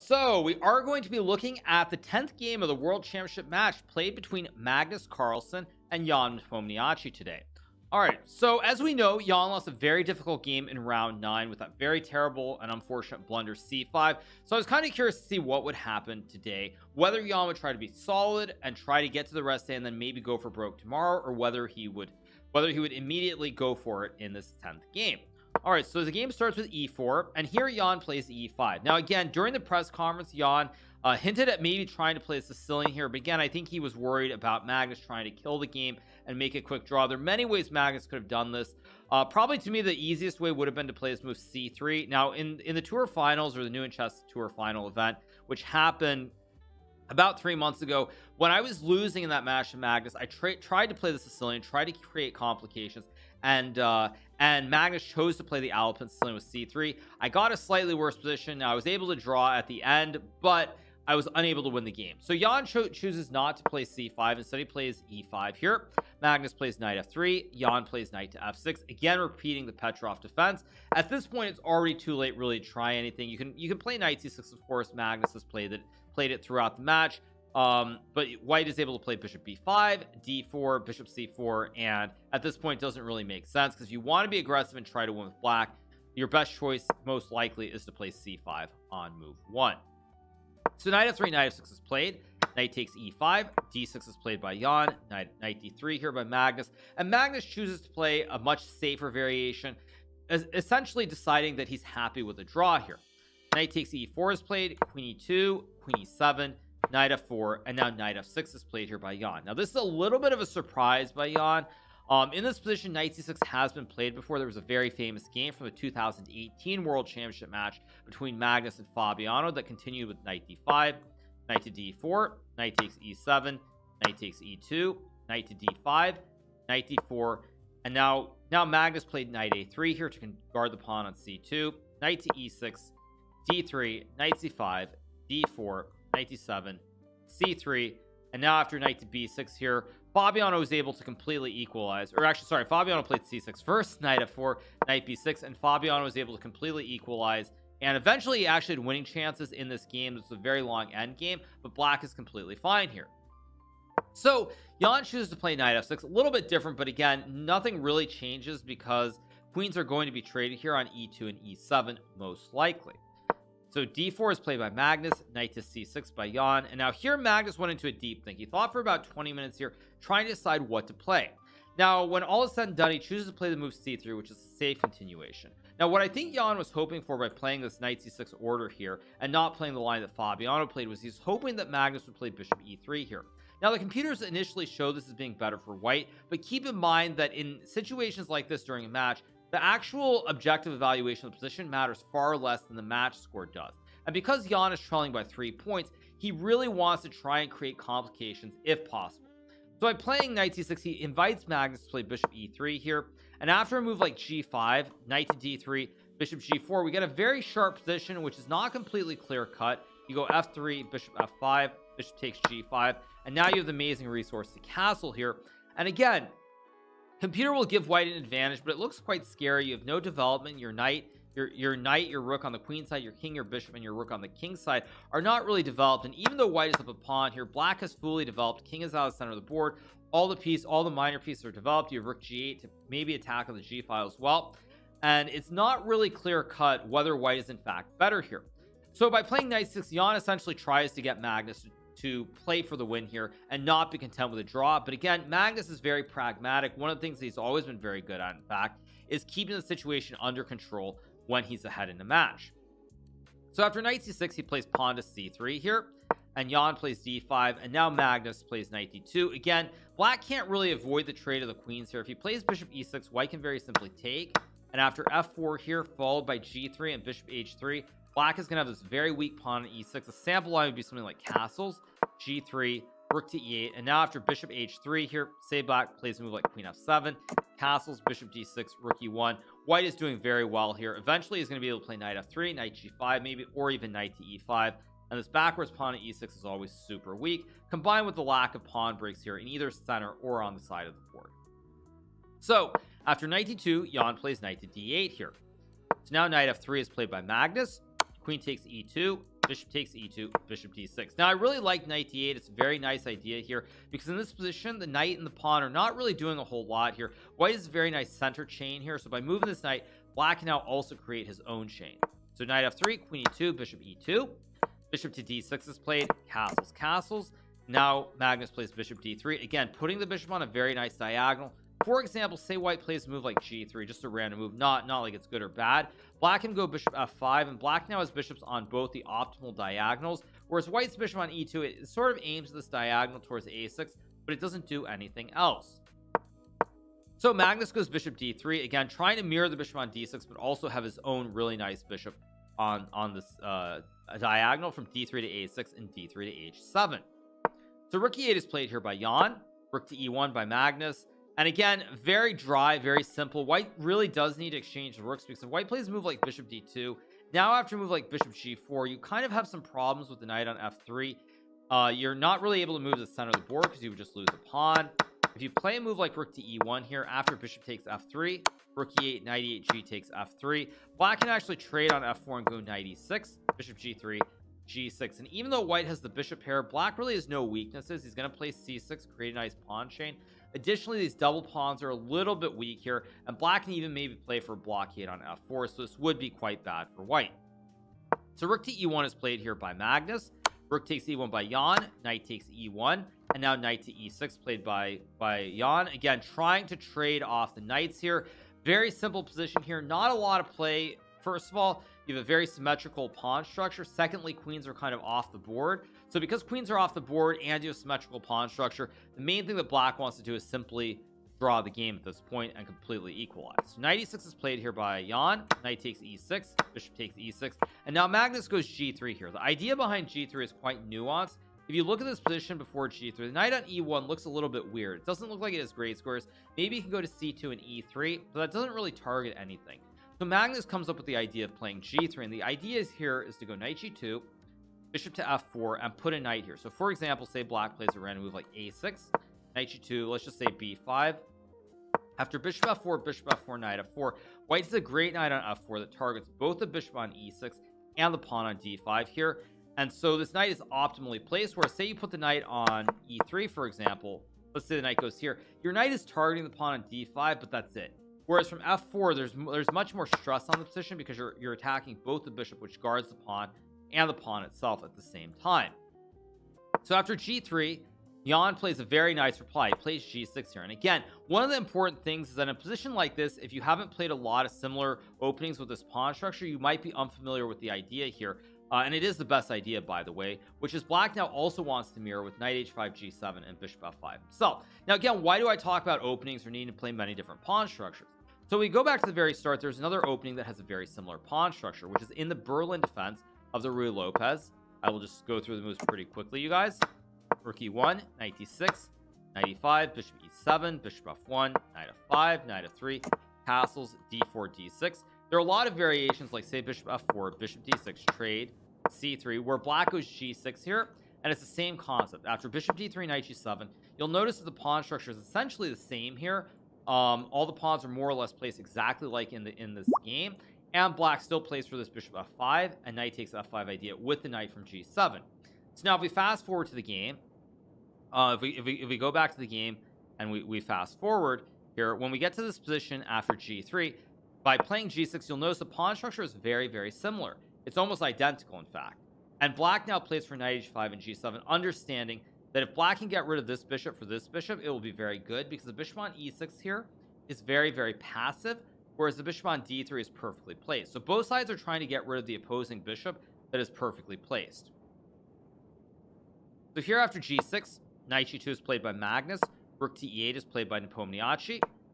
So we are going to be looking at the 10th game of the World Championship match played between Magnus Carlsen and Jan Nepomniachtchi today. Alright, so as we know, Jan lost a very difficult game in round 9 with that very terrible and unfortunate blunder c5. So I was kind of curious to see what would happen today, whether Jan would try to be solid and try to get to the rest day and then maybe go for broke tomorrow, or whether he would immediately go for it in this 10th game. Alright, so the game starts with e4, and here Jan plays e5. Now again, during the press conference, Jan hinted at maybe trying to play a Sicilian here, but again, I think he was worried about Magnus trying to kill the game and make a quick draw. There are many ways Magnus could have done this. Probably to me, the easiest way would have been to play this move c3. Now in the tour finals, or the New in Chess Tour final event, which happened about 3 months ago, when I was losing in that match to Magnus, I tried to play the Sicilian, tried to create complications, and Magnus chose to play the Alpine Sicilian with c3. I got a slightly worse position. Now I was able to draw at the end, but I was unable to win the game. So Jan chooses not to play c5. Instead he plays e5 here. Magnus plays knight f3. Jan plays knight to f6, again repeating the Petrov defense. At this point, it's already too late really to try anything. You can play knight c6, of course. Magnus has played it throughout the match, but white is able to play bishop b5, d4, bishop c4, and at this point it doesn't really make sense, because if you want to be aggressive and try to win with black, your best choice most likely is to play c5 on move 1. So knight f3, knight f6 is played. Knight takes e5. d6 is played by Jan. Knight d3 here by Magnus, and Magnus chooses to play a much safer variation, essentially deciding that he's happy with the draw here. Knight takes e4 is played. Queen e2, queen e7, knight f4, and now knight f6 is played here by Jan. Now this is a little bit of a surprise by Jan. In this position, knight c6 has been played before. There was a very famous game from the 2018 World Championship match between Magnus and Fabiano that continued with knight d5, knight to d4, knight takes e7, knight takes e2, knight to d5, knight d4, and now Magnus played knight a3 here to guard the pawn on c2, knight to e6, d3, knight c5, d4, knight d7, c3, and now after knight to b6 here, Fabiano was able to completely equalize, or actually sorry, Fabiano played c6 first, knight f4, knight b6, and Fabiano was able to completely equalize, and eventually he actually had winning chances in this game. It's a very long end game, but black is completely fine here. So Jan chooses to play knight f6, a little bit different, but again, nothing really changes because queens are going to be traded here on e2 and e7 most likely. So d4 is played by Magnus, knight to c6 by Jan, and now here Magnus went into a deep think. He thought for about 20 minutes here, trying to decide what to play. Now when all is said and done, he chooses to play the move c3, which is a safe continuation. Now what I think Jan was hoping for by playing this knight c6 order here and not playing the line that Fabiano played was he's hoping that Magnus would play bishop e3 here. Now the computers initially show this as being better for white, but keep in mind that in situations like this during a match, the actual objective evaluation of the position matters far less than the match score does. And because Jan is trailing by 3 points, he really wants to try and create complications if possible. So by playing knight c6, he invites Magnus to play bishop e3 here, and after a move like g5, knight to d3, bishop g4, we get a very sharp position which is not completely clear cut. You go f3, bishop f5, bishop takes g5, and now you have the amazing resource to castle here. And again, computer will give white an advantage, but it looks quite scary. You have no development. Your knight, your rook on the queen side, your king, your bishop, and your rook on the king side are not really developed. And even though white is up a pawn here, black has fully developed. King is out of the center of the board. All the minor pieces are developed. You have rook g8 to maybe attack on the g file as well. And it's not really clear cut whether white is in fact better here. So by playing knight 6, Jan essentially tries to get Magnus to play for the win here and not be content with a draw. But again, Magnus is very pragmatic. One of the things that he's always been very good at, in fact, is keeping the situation under control when he's ahead in the match. So after knight c6, he plays pawn to c3 here, and Jan plays d5, and now Magnus plays knight d2. Again, black can't really avoid the trade of the queens here. If he plays bishop e6, white can very simply take, and after f4 here, followed by g3 and bishop h3, black is going to have this very weak pawn on e6. The sample line would be something like castles, g3, rook to e8, and now after bishop h3 here, say black plays a move like queen f7, castles, bishop d6, rook e1. White is doing very well here. Eventually he's going to be able to play knight f3, knight g5 maybe, or even knight to e5, and this backwards pawn at e6 is always super weak, combined with the lack of pawn breaks here in either center or on the side of the board. So after knight d2, Jan plays knight to d8 here. So now knight f3 is played by Magnus. Queen takes e2, bishop takes e2, bishop d6. Now I really like knight d8. It's a very nice idea here because in this position the knight and the pawn are not really doing a whole lot here. White is a very nice center chain here, so by moving this knight, black can now also create his own chain. So knight f3, queen e2, bishop e2, bishop to d6 is played, castles. Now Magnus plays bishop d3, again putting the bishop on a very nice diagonal. For example, say white plays a move like g3, just a random move, not like it's good or bad. Black can go bishop f5, and black now has bishops on both the optimal diagonals, whereas white's bishop on e2, it sort of aims this diagonal towards a6, but it doesn't do anything else. So Magnus goes bishop d3, again trying to mirror the bishop on d6, but also have his own really nice bishop on this diagonal from d3 to a6 and d3 to h7. So rook e8 is played here by Jan, rook to e1 by Magnus. And again, very dry, very simple. White really does need to exchange the rooks because if white plays a move like bishop d2, now after a move like bishop g4, you kind of have some problems with the knight on f3. You're not really able to move to the center of the board because you would just lose a pawn. If you play a move like rook to e1 here, after bishop takes f3, rook e8, knight e8, g takes f3. Black can actually trade on f4 and go knight e6, bishop g3, g6. And even though white has the bishop pair, black really has no weaknesses. He's going to play c6, create a nice pawn chain. Additionally, these double pawns are a little bit weak here, and black can even maybe play for blockade on f4, so this would be quite bad for white. So rook to e1 is played here by Magnus, rook takes e1 by Jan, knight takes e1, and now knight to e6 played by Jan. Again, trying to trade off the knights here. Very simple position here, not a lot of play. First of all, you have a very symmetrical pawn structure. Secondly, queens are kind of off the board. So because queens are off the board and you have symmetrical pawn structure, the main thing that black wants to do is simply draw the game at this point and completely equalize. So knight e6 is played here by Jan, knight takes e6, bishop takes e6, and now Magnus goes g3 here. The idea behind g3 is quite nuanced. If you look at this position before g3, the knight on e1 looks a little bit weird. It doesn't look like it has great squares. Maybe you can go to c2 and e3, but that doesn't really target anything. So Magnus comes up with the idea of playing g3, and the idea here is to go knight g2, bishop to f4, and put a knight here. So for example, say black plays a random move like a6, knight g2, let's just say b5. After bishop f4, knight f4, white has a great knight on f4 that targets both the bishop on e6 and the pawn on d5 here. And so this knight is optimally placed, where say you put the knight on e3, for example, let's say the knight goes here, your knight is targeting the pawn on d5, but that's it. Whereas from f4, there's much more stress on the position because you're attacking both the bishop, which guards the pawn, and the pawn itself at the same time. So after g3, Jan plays a very nice reply. He plays g6 here. And again, one of the important things is that in a position like this, if you haven't played a lot of similar openings with this pawn structure, you might be unfamiliar with the idea here. And it is the best idea, by the way, which is black now also wants to mirror with knight h5, g7, and bishop f5 himself. Now, again, why do I talk about openings or needing to play many different pawn structures? So we go back to the very start. There's another opening that has a very similar pawn structure, which is in the Berlin defense of the Ruy Lopez. I will just go through the moves pretty quickly, you guys. Rook e1, knight d6, knight e5, bishop e7, bishop f1, knight f5, knight f3, castles, d4, d6. There are a lot of variations, like say bishop f4, bishop d6, trade, c3, where black goes g6 here, and it's the same concept. After bishop d3, knight g7, you'll notice that the pawn structure is essentially the same here. All the pawns are more or less placed exactly like in this game, and black still plays for this bishop f5 and knight takes f5 idea with the knight from g7. So now if we fast forward to the game, if we go back to the game and we fast forward here, when we get to this position after g3, by playing g6, you'll notice the pawn structure is very, very similar. It's almost identical, in fact. And black now plays for knight h5 and g7, understanding that if black can get rid of this bishop for this bishop, it will be very good because the bishop on e6 here is very, very passive, whereas the bishop on d3 is perfectly placed. So both sides are trying to get rid of the opposing bishop that is perfectly placed. So here after g6, knight g2 is played by Magnus, rook to e8 is played by Nepo.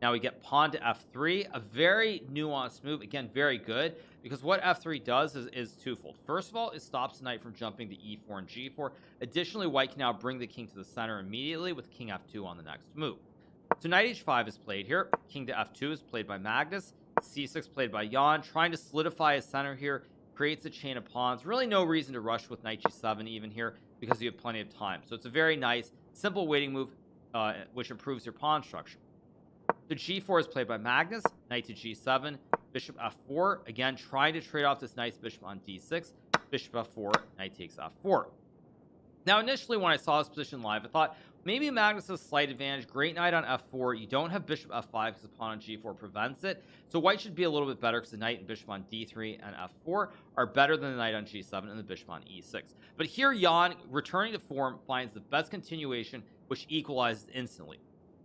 Now we get pawn to f3, a very nuanced move, again very good, because what f3 does is twofold. First of all, it stops the knight from jumping to e4 and g4. Additionally, white can now bring the king to the center immediately with king f2 on the next move. So knight h5 is played here, king to f2 is played by Magnus, c6 played by Jan, trying to solidify his center here, creates a chain of pawns. Really no reason to rush with knight g7 even here because you have plenty of time. So it's a very nice, simple waiting move, which improves your pawn structure. So g4 is played by Magnus, knight to g7, bishop f4, again trying to trade off this nice bishop on d6, bishop f4, knight takes f4. Now, initially, when I saw this position live, I thought maybe Magnus has a slight advantage. Great knight on f4. You don't have bishop f5 because the pawn on g4 prevents it. So white should be a little bit better because the knight and bishop on d3 and f4 are better than the knight on g7 and the bishop on e6. But here, Jan, returning to form, finds the best continuation, which equalizes instantly.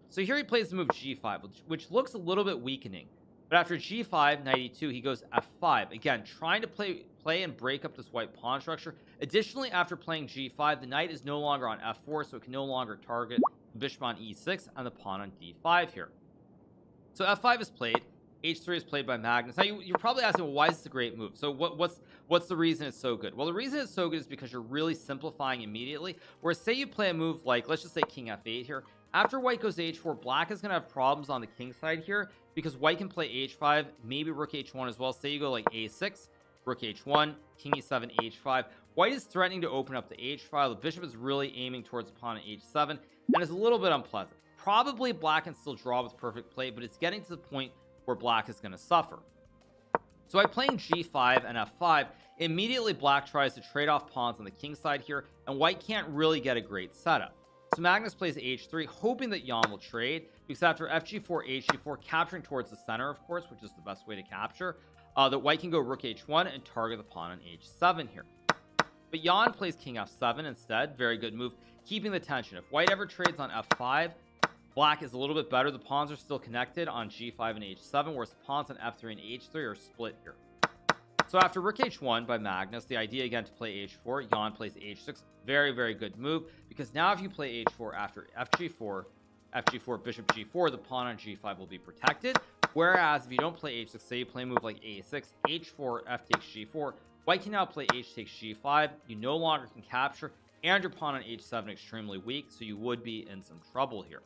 So here he plays the move g5, which looks a little bit weakening. But after g5, knight e2, he goes f5. Again, trying to play and break up this white pawn structure. Additionally, after playing g5, the knight is no longer on f4, so it can no longer target the bishop on e6 and the pawn on d5 here. So f5 is played. h3 is played by Magnus. Now, you're probably asking, well, why is this a great move? So what's the reason it's so good? Well, the reason it's so good is because you're really simplifying immediately. Whereas, say you play a move like, let's just say king f8 here. After white goes to h4, black is going to have problems on the king side here because white can play h5, maybe rook h1 as well. Say you go like a6, rook h1, king e7, h5. White is threatening to open up the h file. The bishop is really aiming towards the pawn at h7, and it's a little bit unpleasant. Probably black can still draw with perfect play, but it's getting to the point where black is going to suffer. So by playing g5 and f5, immediately black tries to trade off pawns on the king side here, and white can't really get a great setup. So Magnus plays h3, hoping that Jan will trade, because after fg4, hg4, capturing towards the center, of course, which is the best way to capture, that white can go rook h1 and target the pawn on h7 here. But Jan plays king f7 instead. Very good move, keeping the tension. If white ever trades on f5, black is a little bit better. The pawns are still connected on g5 and h7, whereas the pawns on f3 and h3 are split here. So after rook h1 by Magnus, the idea again to play h4, Jan plays h6. Very, very good move, because now if you play h4 after fg4, bishop g4, the pawn on g5 will be protected. Whereas if you don't play h6, say you play a move like a6, h4, f takes g4, white can now play h takes g5. You no longer can capture, and your pawn on h7 extremely weak, so you would be in some trouble here.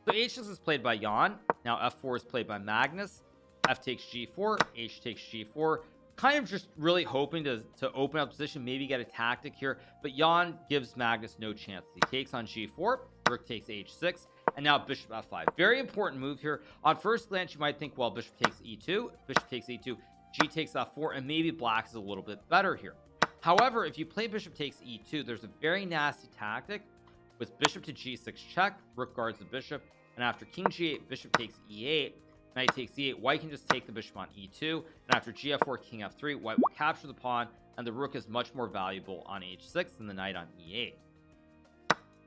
So h6 is played by Jan. Now f4 is played by Magnus. F takes g4, h takes g4. Kind of just really hoping to open up position, maybe get a tactic here. But Jan gives Magnus no chance. He takes on g4, rook takes h6, and now bishop f5. Very important move here. On first glance, you might think, well, bishop takes e2, bishop takes e2, g takes f4, and maybe black is a little bit better here. However, if you play bishop takes e2, there's a very nasty tactic with bishop to g6 check, rook guards the bishop, and after king g8, bishop takes e8, knight takes e8, white can just take the bishop on e2, and after gf4, king f3, white will capture the pawn, and the rook is much more valuable on h6 than the knight on e8.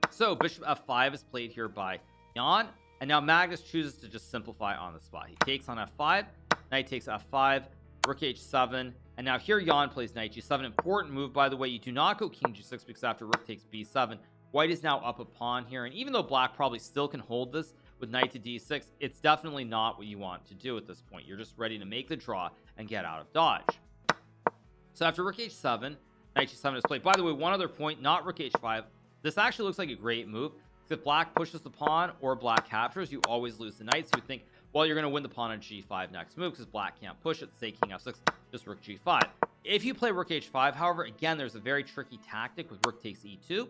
So bishop f5 is played here by Jan, and now Magnus chooses to just simplify on the spot. He takes on f5, knight takes f5, rook h7, and now here Jan plays knight g7. Important move, by the way. You do not go king g6 because after rook takes b7, white is now up a pawn here, and even though black probably still can hold this with knight to d6, it's definitely not what you want to do at this point. You're just ready to make the draw and get out of dodge. So after rook h7, knight g7 is played. By the way, one other point, not rook h5. This actually looks like a great move, because if black pushes the pawn or black captures, you always lose the knight. So you think, well, you're going to win the pawn on g5 next move, because black can't push it. Say king f6, just rook g5. If you play rook h5, however, again, there's a very tricky tactic with rook takes e2,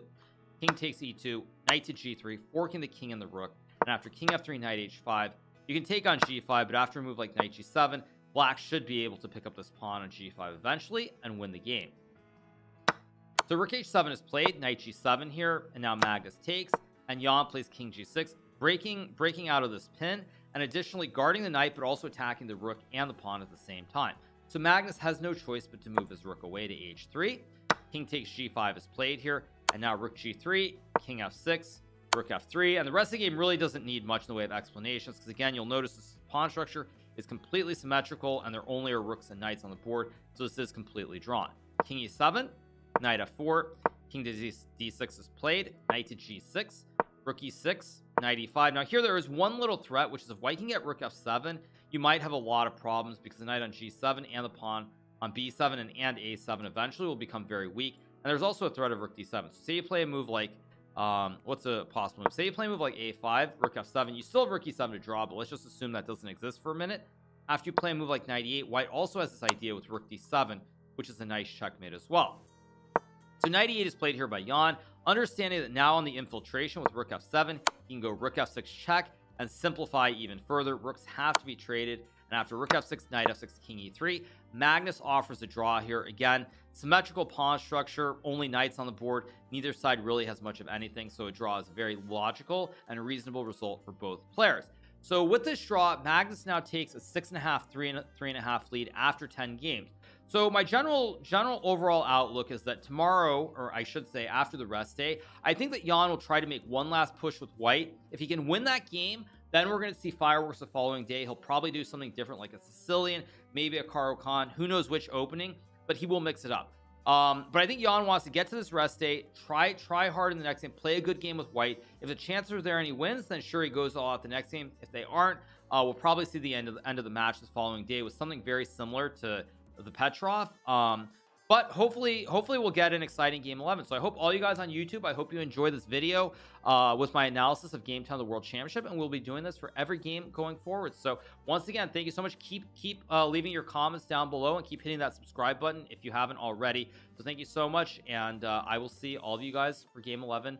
king takes e2, knight to g3, forking the king and the rook. And after king f3, knight h5, you can take on g5, but after a move like knight g7, black should be able to pick up this pawn on g5 eventually and win the game. So rook h7 is played, knight g7 here, and now Magnus takes, and Jan plays king g6, breaking out of this pin, and additionally guarding the knight, but also attacking the rook and the pawn at the same time. So Magnus has no choice but to move his rook away to h3. King takes g5 is played here, and now rook g3, king f6, rook f3, and the rest of the game really doesn't need much in the way of explanations, because again, you'll notice this pawn structure is completely symmetrical, and there only are rooks and knights on the board, so this is completely drawn. King e7, knight f4, king to d6 is played, knight to g6, rook e6, knight e5. Now here there is one little threat, which is if white can get rook f7, you might have a lot of problems, because the knight on g7 and the pawn on b7 and a7 eventually will become very weak. And there's also a threat of rook d7. So say you play a move like what's a possible move? Say you play a move like a5, rook f7, you still have rook e7 to draw, but let's just assume that doesn't exist for a minute. After you play a move like knight e8, white also has this idea with rook d7, which is a nice checkmate as well. So knight e8 is played here by Jan, understanding that now on the infiltration with rook f7, you can go rook f6 check and simplify even further. Rooks have to be traded, and after rook f6, knight f6, king e3, Magnus offers a draw here. Again, symmetrical pawn structure, only knights on the board, neither side really has much of anything, so a draw is a very logical and a reasonable result for both players. So with this draw, Magnus now takes a 6.5, 3.5 lead after 10 games. So my general overall outlook is that tomorrow, or I should say after the rest day, I think that Jan will try to make one last push with white. If he can win that game, then we're going to see fireworks the following day. He'll probably do something different, like a Sicilian, maybe a Caro-Kann, who knows which opening, but he will mix it up. But I think Jan wants to get to this rest day, try hard in the next game, play a good game with white. If the chances are there and he wins, then sure, he goes all out the next game. If they aren't, we'll probably see the end of the match this following day with something very similar to the Petrov. But hopefully we'll get an exciting game 11. So I hope all you guys on YouTube, I hope you enjoy this video with my analysis of Game 10 of the World Championship, and we'll be doing this for every game going forward. So once again, thank you so much. Keep leaving your comments down below and keep hitting that subscribe button if you haven't already. So thank you so much, and I will see all of you guys for Game 11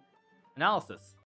analysis.